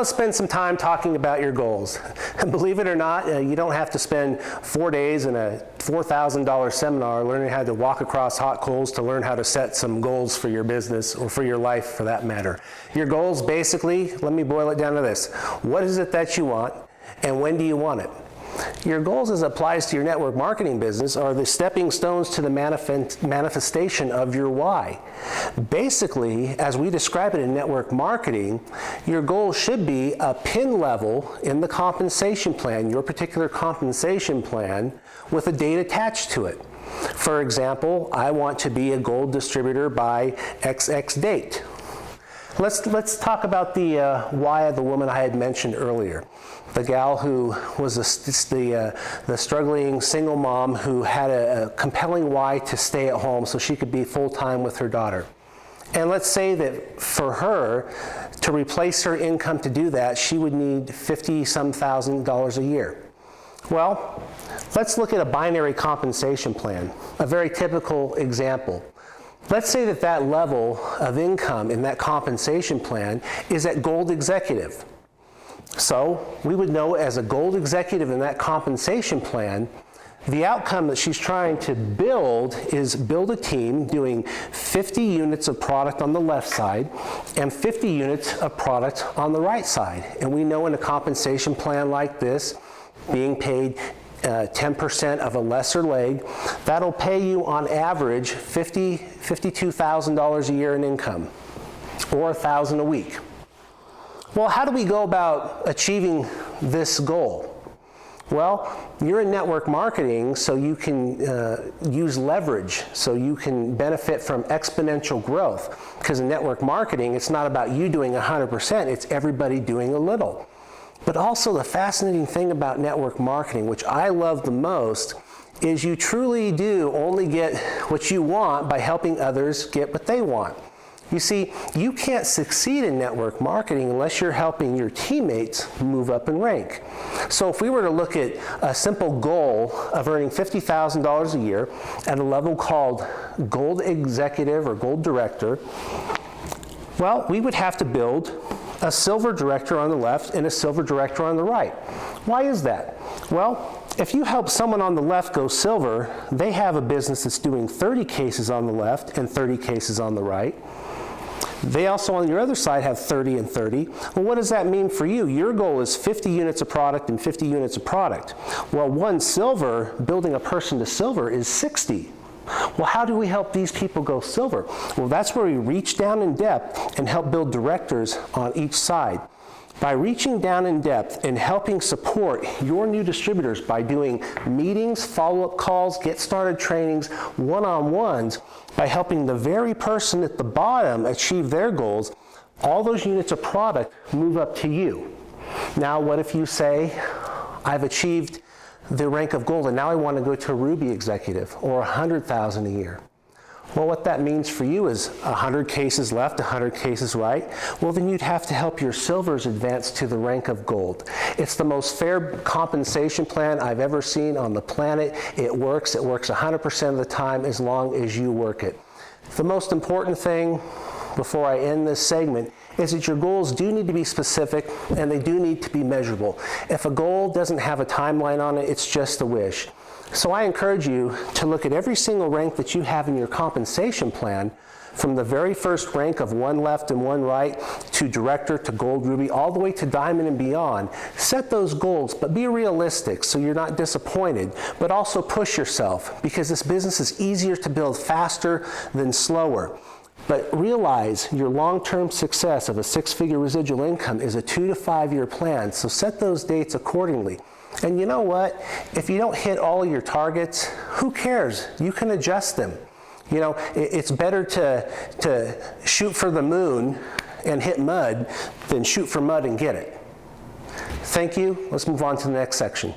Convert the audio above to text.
let's spend some time talking about your goals. And believe it or not, you don't have to spend 4 days in a $4,000 seminar learning how to walk across hot coals to learn how to set some goals for your business or for your life for that matter. Your goals basically, let me boil it down to this. What is it that you want and when do you want it? Your goals as it applies to your network marketing business are the stepping stones to the manifestation of your why. Basically, as we describe it in network marketing, your goal should be a pin level in the compensation plan, your particular compensation plan, with a date attached to it. For example, I want to be a gold distributor by XX date. Let's talk about the why of the woman I had mentioned earlier. The gal who was the struggling single mom who had a compelling why to stay at home so she could be full-time with her daughter. And let's say that for her, to replace her income to do that, she would need $50-some thousand a year. Well, let's look at a binary compensation plan, a very typical example. Let's say that that level of income in that compensation plan is at gold executive. So we would know as a gold executive in that compensation plan, the outcome that she's trying to build is build a team doing 50 units of product on the left side and 50 units of product on the right side. And we know in a compensation plan like this, being paid 10% of a lesser leg, that'll pay you on average $52,000 a year in income, or $1,000 a week. Well, how do we go about achieving this goal? Well, you're in network marketing, so you can use leverage, so you can benefit from exponential growth. Because in network marketing, it's not about you doing 100%, it's everybody doing a little. But also the fascinating thing about network marketing, which I love the most, is you truly do only get what you want by helping others get what they want. You see, you can't succeed in network marketing unless you're helping your teammates move up in rank. So if we were to look at a simple goal of earning $50,000 a year at a level called gold executive or gold director, well, we would have to build a silver director on the left and a silver director on the right. Why is that? Well, if you help someone on the left go silver, they have a business that's doing 30 cases on the left and 30 cases on the right. They also on your other side have 30 and 30. Well, what does that mean for you? Your goal is 50 units of product and 50 units of product. Well, one silver, building a person to silver, is 60. Well, how do we help these people go silver? Well, that's where we reach down in depth and help build directors on each side. By reaching down in depth and helping support your new distributors by doing meetings, follow-up calls, get-started trainings, one-on-ones, by helping the very person at the bottom achieve their goals, all those units of product move up to you. Now, what if you say, I've achieved the rank of gold and now I want to go to a Ruby executive or $100,000 a year? Well, what that means for you is 100 cases left, 100 cases right. Well, then you'd have to help your silvers advance to the rank of gold. It's the most fair compensation plan I've ever seen on the planet. It works 100% of the time as long as you work it. The most important thing before I end this segment is that your goals do need to be specific and they do need to be measurable. If a goal doesn't have a timeline on it, it's just a wish. So I encourage you to look at every single rank that you have in your compensation plan, from the very first rank of one left and one right to director to gold, ruby, all the way to diamond and beyond. Set those goals, but be realistic so you're not disappointed, but also push yourself, because this business is easier to build faster than slower. But realize your long-term success of a six-figure residual income is a 2 to 5 year plan, so set those dates accordingly. And you know what? If you don't hit all of your targets, who cares? You can adjust them. You know, it's better to shoot for the moon and hit mud than shoot for mud and get it. Thank you. Let's move on to the next section.